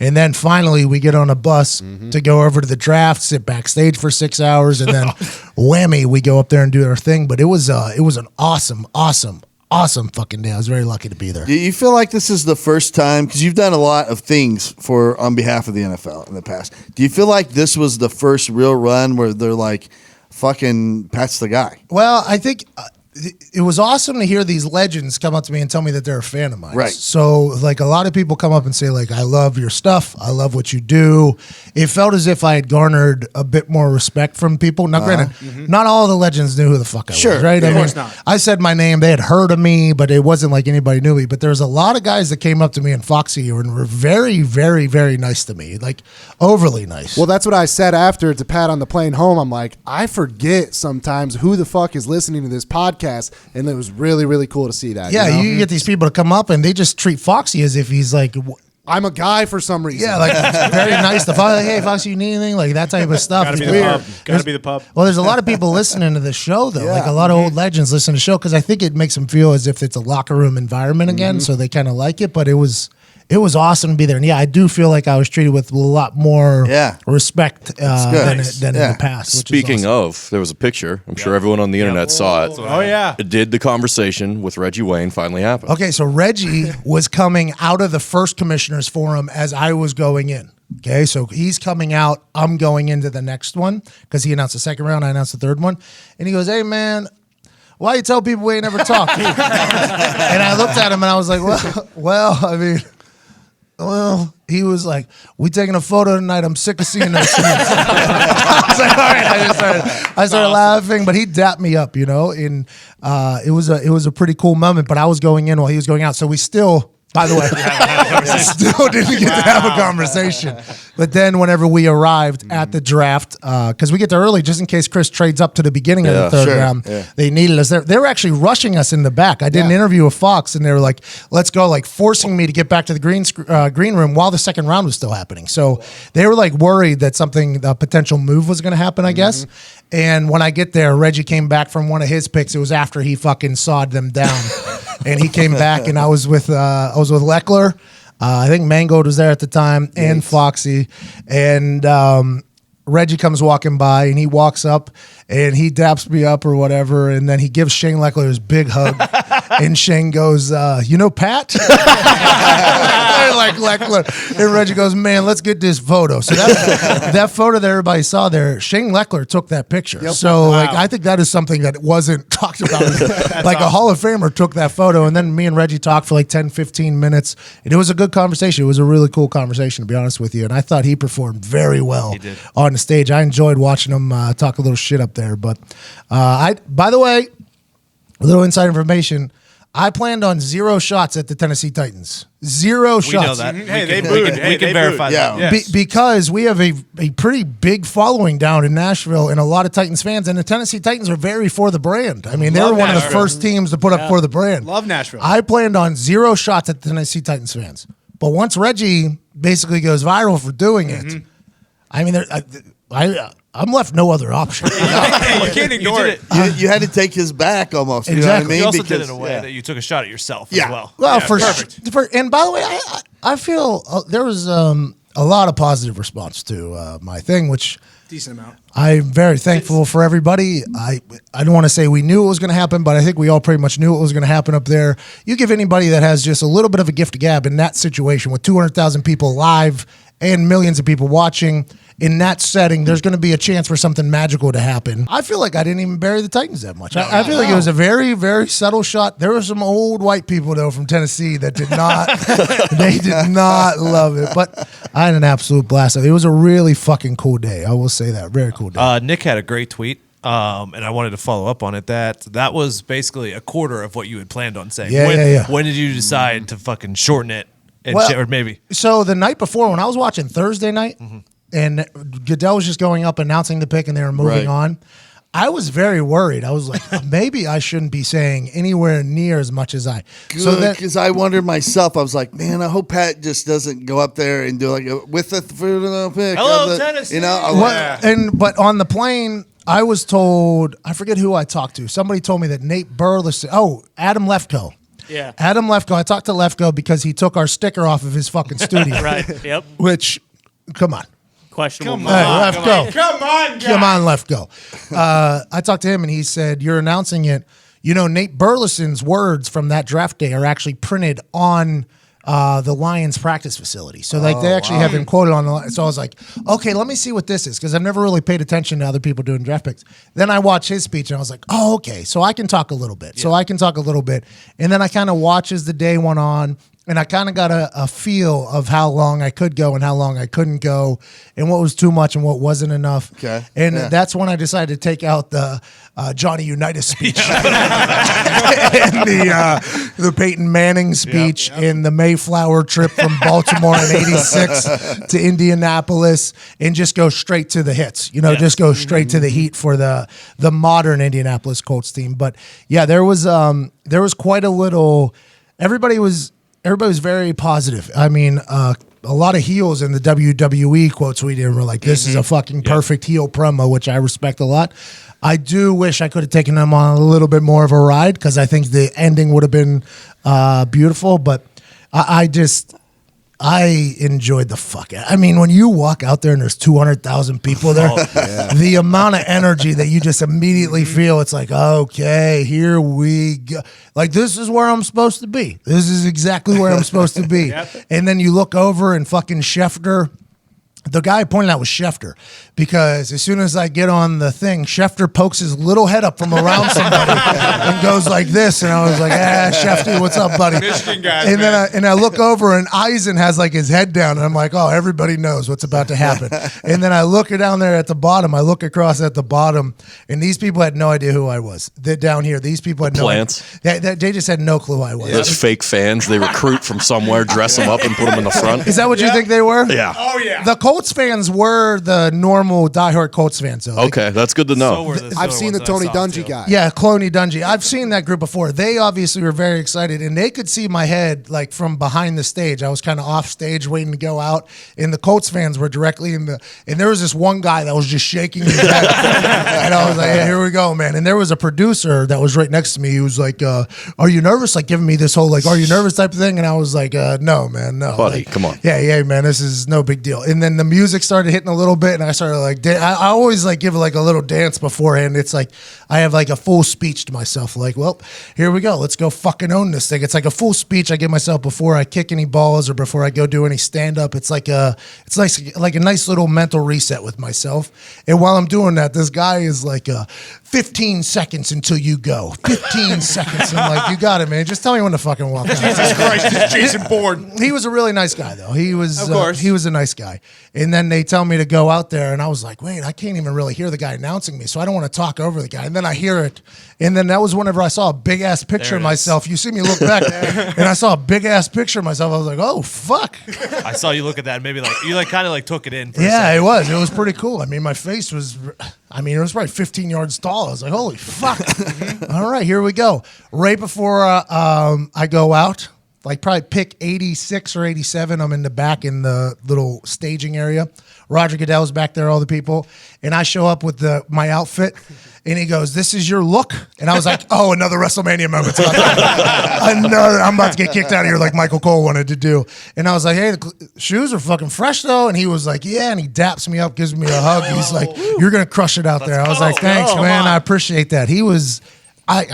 And then finally we get on a bus to go over to the draft, sit backstage for 6 hours, and then whammy, we go up there and do our thing. But it was an awesome fucking day. I was very lucky to be there. Do you feel like this is the first time, because you've done a lot of things on behalf of the NFL in the past. Do you feel like this was the first real run where they're like, fucking Pat's the guy? Well, I think it was awesome to hear these legends come up to me and tell me that they're a fan of mine. Right. So, like, a lot of people come up and say, like, I love your stuff. I love what you do. It felt as if I had garnered a bit more respect from people. Now, granted, not all the legends knew who the fuck I was, right? Of course not. I said my name. They had heard of me, but it wasn't like anybody knew me. But there was a lot of guys that came up to me in Foxy and were very, very, very nice to me, like overly nice. Well, that's what I said after to Pat on the plane home. I'm like, I forget sometimes who the fuck is listening to this podcast, and it was really, really cool to see that. Yeah, you know? you get these people to come up and they just treat Foxy as if he's like, I'm a guy for some reason. yeah, like very nice to Foxy. Like, hey, Foxy, you need anything? Like that type of stuff. Gotta be It's the weird. pub. Gotta be the pub. Well, there's a lot of people listening to the show though. Like a lot of old legends listen to the show because I think it makes them feel as if it's a locker room environment again, so they kind of like it. But it was awesome to be there. And yeah, I do feel like I was treated with a lot more respect than in the past. Speaking of, there was a picture. I'm sure everyone on the internet saw it. Oh, yeah. Did the conversation with Reggie Wayne finally happen? Okay, so Reggie was coming out of the first commissioners forum as I was going in. Okay, so he's coming out. I'm going into the next one because he announced the second round. I announced the third one. And he goes, hey, man, why you tell people we ain't never talked? And I looked at him and I was like, well, he was like, we taking a photo tonight. I'm sick of seeing those things. I was like, all right. I started laughing, but he dapped me up, and it was a pretty cool moment. But I was going in while he was going out, so we still. By the way, still didn't get to have a conversation. But then whenever we arrived at the draft, because we get there early just in case Chris trades up to the beginning of the third round, they needed us there. They were actually rushing us in the back. I did an interview with Fox, and they were like, let's go, like forcing me to get back to the green room while the second round was still happening. So they were like worried that a potential move was going to happen, I guess. And when I get there, Reggie came back from one of his picks. It was after he fucking sawed them down. And he came back, and I was with Leckler. I think Mangold was there at the time, and Foxy. And Reggie comes walking by, and he walks up, and he daps me up or whatever, and then he gives Shane Leckler his big hug. And Shane goes, you know Pat? Like Leckler. And Reggie goes, man, let's get this photo. So that photo that everybody saw there, Shane Leckler took that picture. Yep. So I think that is something that wasn't talked about. Like awesome. A Hall of Famer took that photo, and then me and Reggie talked for like 10, 15 minutes. And it was a good conversation. It was a really cool conversation, to be honest with you. And I thought he performed very well on the stage. I enjoyed watching him talk a little shit up there. But by the way, a little inside information, I planned on 0 shots at the Tennessee Titans. 0 shots. We know that. Hey, they booed. We can verify that. Yes. Because we have a pretty big following down in Nashville and a lot of Titans fans, and the Tennessee Titans are very for the brand. I mean, they were one of the first teams to put up for the brand. Love Nashville. I planned on 0 shots at the Tennessee Titans fans. But once Reggie basically goes viral for doing it, I mean, I'm left no other option. You can't ignore it. You had to take his back almost. Exactly. You know what I mean? You also did it in a way that you took a shot at yourself as well. Well, and by the way, I feel there was a lot of positive response to my thing, which decent amount. I'm very thankful for everybody. I don't want to say we knew it was going to happen, but I think we all pretty much knew it was going to happen up there. You give anybody that has just a little bit of a gift of gab in that situation with 200,000 people live and millions of people watching. In that setting, there's going to be a chance for something magical to happen. I feel like I didn't even bury the Titans that much. I feel like it was a very, very subtle shot. There were some old white people, though, from Tennessee that did not, they did not love it. But I had an absolute blast. It was a really fucking cool day. I will say that. Very cool day. Nick had a great tweet. And I wanted to follow up on it. That was basically a quarter of what you had planned on saying. When did you decide to fucking shorten it? Or maybe. So the night before, when I was watching Thursday night, and Goodell was just going up announcing the pick and they were moving on, I was very worried. I was like, maybe I shouldn't be saying anywhere near as much as I. Good, because I wondered myself. I was like, man, I hope Pat just doesn't go up there and do like with the pick. Hello, Tennessee. But on the plane, I was told, I forget who I talked to. Somebody told me that Nate Burleson, Adam Lefkoe. Yeah. Adam Lefko. I talked to Lefko because he took our sticker off of his fucking studio. Right. Yep. Which, come on. Questionable. Hey, Lefko. Come on, guys. Come on, Lefko. I talked to him and he said, you're announcing it. You know, Nate Burleson's words from that draft day are actually printed on the Lions practice facility. So like they actually have him quoted on the line. So I was like, okay, let me see what this is, because I've never really paid attention to other people doing draft picks. Then I watched his speech and I was like, oh, okay, so I can talk a little bit. And then I kind of watched as the day went on, and I kind of got a feel of how long I could go and how long I couldn't go, and what was too much and what wasn't enough. Okay. And that's when I decided to take out the Johnny Unitas speech and the Peyton Manning speech and the Mayflower trip from Baltimore in '86 to Indianapolis, and just go straight to the hits. You know, just go straight to the heat for the modern Indianapolis Colts team. But yeah, there was quite a little. Everybody was very positive. I mean, a lot of heels in the WWE quotes we did were like, this is a fucking perfect heel promo, which I respect a lot. I do wish I could have taken them on a little bit more of a ride, because I think the ending would have been beautiful, but I enjoyed the fuck out. I mean, when you walk out there and there's 200,000 people there, the amount of energy that you just immediately feel, it's like, okay, here we go. Like, this is where I'm supposed to be. This is exactly where I'm supposed to be. And then you look over and fucking Schefter. The guy I pointed out was Schefter, because as soon as I get on the thing, Schefter pokes his little head up from around somebody and goes like this, and I was like, Schefter, what's up, buddy? Michigan guys, and man. then I look over, and Eisen has like his head down, and I'm like, oh, everybody knows what's about to happen. And then I look down there at the bottom. I look across at the bottom, and these people had no idea who I was. They're down here. These people had Plants. They just had no clue who I was. Those fake fans, they recruit from somewhere, dress them up, and put them in the front. Is that what you think they were? Yeah. Oh, yeah. The Colts fans were the normal diehard Colts fans. So Okay, that's good to know. I've seen the Tony Dungy guy. Yeah, Cloney Dungy. I've seen that group before. They obviously were very excited, and they could see my head like from behind the stage. I was kind of off stage waiting to go out, and the Colts fans were directly in the. And there was this one guy that was just shaking his head, and I was like, hey, here we go, man. And there was a producer that was right next to me. He was like, "Are you nervous?" Like giving me this whole like, "Are you nervous?" type of thing, and I was like, "No, man, no, Buddy, like, come on." Yeah, man, this is no big deal. And then the music started hitting a little bit, and I started like, I always like give like a little dance beforehand. It's like I have like a full speech to myself. Like, well, here we go. Let's go fucking own this thing. It's like a full speech I give myself before I kick any balls or before I go do any stand up. It's like a nice little mental reset with myself. And while I'm doing that, this guy is like 15 seconds until you go. 15 seconds. I'm like, you got it, man. Just tell me when to fucking walk out. Jesus Christ, it's Jason Bourne. He was a really nice guy, though. He was, Of course. he was a nice guy. And then they tell me to go out there, and I was like, wait, I can't even really hear the guy announcing me, so I don't want to talk over the guy. And then I hear it, and then that was whenever I saw a big ass picture of myself. You see me look back, and I saw a big ass picture of myself. I was like, oh fuck. I saw you look at that, and maybe like you like kind of like took it in. For a Yeah, second. it was pretty cool. I mean, my face was, it was probably 15 yards tall. I was like, holy fuck. All right, here we go. Right before I go out, like probably pick 86 or 87. I'm in the back in the little staging area. Roger Goodell's back there, all the people. And I show up with my outfit, and he goes, this is your look? And I was like, oh, another WrestleMania moment. I'm about to get kicked out of here like Michael Cole wanted to do. And I was like, hey, the shoes are fucking fresh, though. And he was like, yeah. And he daps me up, gives me a hug. He's like, you're going to crush it out there. I was like, thanks, man. I appreciate that. He was...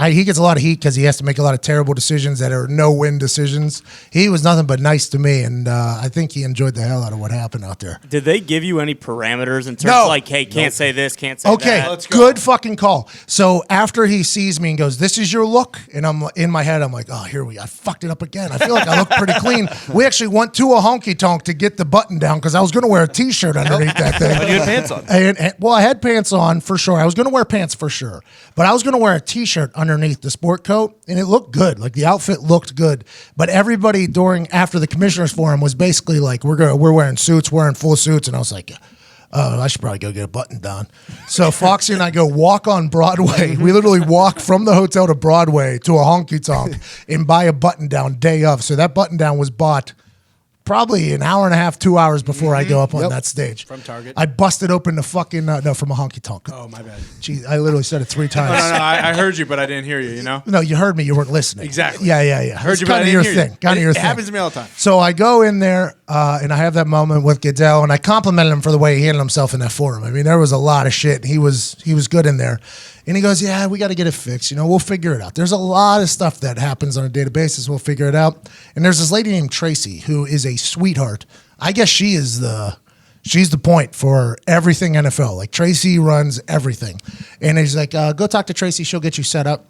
he gets a lot of heat because he has to make a lot of terrible decisions that are no-win decisions. He was nothing but nice to me, and I think he enjoyed the hell out of what happened out there. Did they give you any parameters in terms of like, hey, can't say this, can't say that? Okay, good fucking call. So after he sees me and goes, this is your look, and I'm in my head, I'm like, oh, I fucked it up again. I feel like I look pretty clean. We actually went to a honky-tonk to get the button down because I was going to wear a T-shirt underneath that thing. But you had pants on. Well, I had pants on for sure. I was going to wear pants for sure, but I was going to wear a T-shirt underneath the sport coat, and it looked good. Like the outfit looked good, but everybody after the commissioners forum was basically like, we're wearing suits, wearing full suits, and I was like, oh, I should probably go get a button down. So Foxy and I go walk on Broadway. We literally walk from the hotel to Broadway to a honky tonk and buy a button down day of. So that button down was bought probably an hour and a half, 2 hours before I go up on that stage. From Target? I busted open the fucking, no, from a honky tonk. Oh, my bad. Jeez, I literally said it 3 times. No, I heard you, but I didn't hear you, you know? No, you heard me. You weren't listening. Exactly. Yeah. Heard It's you, but I kinda didn't your hear thing. you. Kind of your It thing. happens to me all the time. So I go in there and I have that moment with Goodell, and I complimented him for the way he handled himself in that forum. I mean, there was a lot of shit. He was good in there. And he goes, yeah, we got to get it fixed. You know, we'll figure it out. There's a lot of stuff that happens on a daily basis. We'll figure it out. And there's this lady named Tracy who is a sweetheart. I guess she's the point for everything NFL. Like, Tracy runs everything. And he's like, go talk to Tracy. She'll get you set up.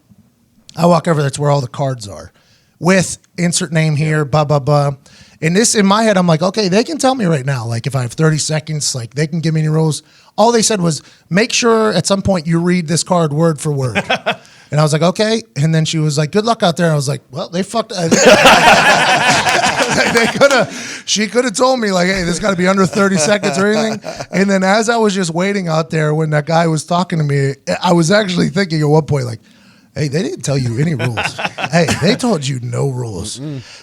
I walk over. That's where all the cards are. With insert name here, blah, blah, blah. And this, in my head, I'm like, okay, they can tell me right now. Like, if I have 30 seconds, like, they can give me any rules. All they said was, make sure at some point you read this card word for word. And I was like, okay. And then she was like, good luck out there. And I was like, well, they fucked. She could have told me, like, hey, this got to be under 30 seconds or anything. And then as I was just waiting out there when that guy was talking to me, I was actually thinking at one point, like, hey, they didn't tell you any rules. Hey, they told you no rules.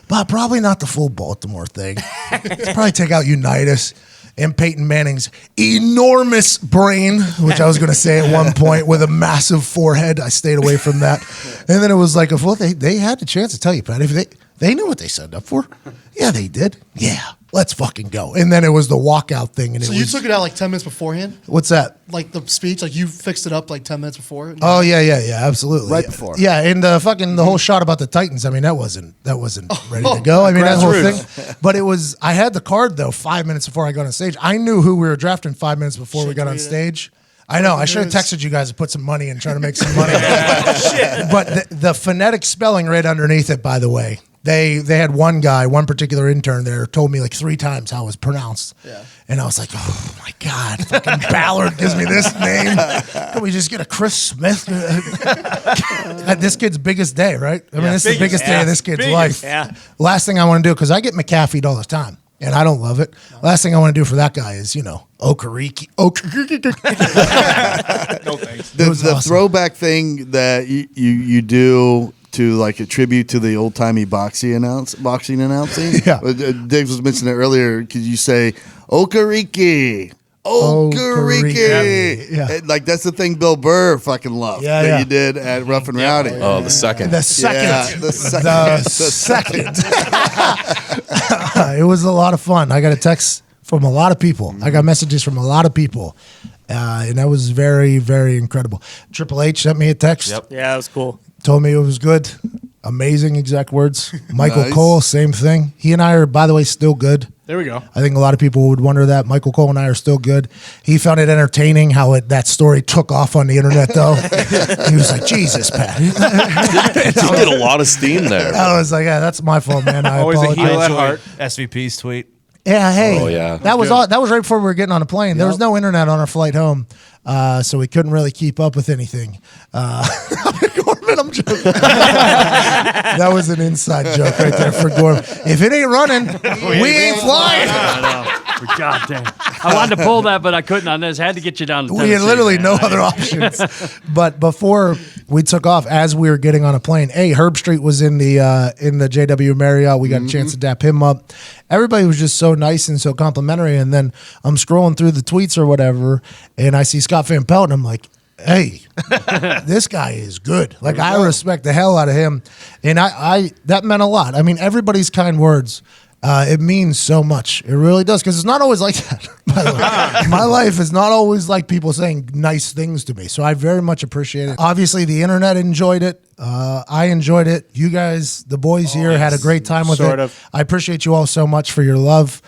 But probably not the full Baltimore thing. Let's probably take out Unitas and Peyton Manning's enormous brain, which I was going to say at one point, with a massive forehead. I stayed away from that. And then it was like, well, they had the chance to tell you, Pat. If they knew what they signed up for. Yeah, they did. Yeah, let's fucking go. And then it was the walkout thing. And So you took it out like 10 minutes beforehand? What's that? Like the speech, like you fixed it up like 10 minutes before? Oh yeah, absolutely. Right before. Yeah, and the whole shot about the Titans. I mean, that wasn't ready to go. I mean, that whole thing. But it was. I had the card though 5 minutes before I got on stage. I knew who we were drafting 5 minutes before we got on stage. I know. I should have texted you guys to put some money and try to make some money. But the phonetic spelling right underneath it, by the way. They had one particular intern there told me like 3 times how it was pronounced. Yeah. And I was like, oh my God, fucking Ballard gives me this name. Can we just get a Chris Smith? This kid's biggest day, right? I mean, this is the biggest day of this kid's life. Yeah. Last thing I want to do, because I get McAfee'd all the time. And I don't love it. Last thing I want to do for that guy is, Okariki. No thanks. The awesome. throwback thing that you do to like a tribute to the old timey boxing announcing. Yeah. Diggs was mentioning it earlier because you say Okariki. Okariki. Yeah. Like that's the thing Bill Burr fucking loved that you did at Rough and Rowdy. Oh, the second. The second. Yeah, the second. It was a lot of fun. I got a text from a lot of people. I got messages from a lot of people. And that was very, very incredible. Triple H sent me a text. Yep. Yeah, that was cool. Told me it was good. Amazing exact words. Michael Nice. Cole, same thing. He and I are, by the way, still good. There we go. I think a lot of people would wonder that. Michael Cole and I are still good. He found it entertaining how that story took off on the internet, though. He was like, Jesus, Pat. You get a lot of steam there. I was like, yeah, that's my fault, man. I Always a apologize. heel I at enjoyed heart. SVP's tweet. Yeah, hey. Oh, yeah. That was all. That was right before we were getting on a plane. There was no internet on our flight home, so we couldn't really keep up with anything. Gorman, I'm joking. That was an inside joke right there for Gorman. If it ain't running, we ain't flying. God damn. I wanted to pull that, but I couldn't on this. Had to get you down to We had Tennessee, literally man. no other options. But before we took off, as we were getting on a plane, Herb Street was in the JW Marriott. We got a chance to dap him up. Everybody was just so nice and so complimentary. And then I'm scrolling through the tweets or whatever, and I see Scott Van Pelt, and I'm like, hey, this guy is good. Like, I respect the hell out of him. And I that meant a lot. I mean, everybody's kind words. It means so much. It really does, because it's not always like that. By the way. My life is not always like people saying nice things to me. So I very much appreciate it. Obviously, the internet enjoyed it. I enjoyed it. You guys, the boys here, had a great time with Sort it. of. I appreciate you all so much for your love.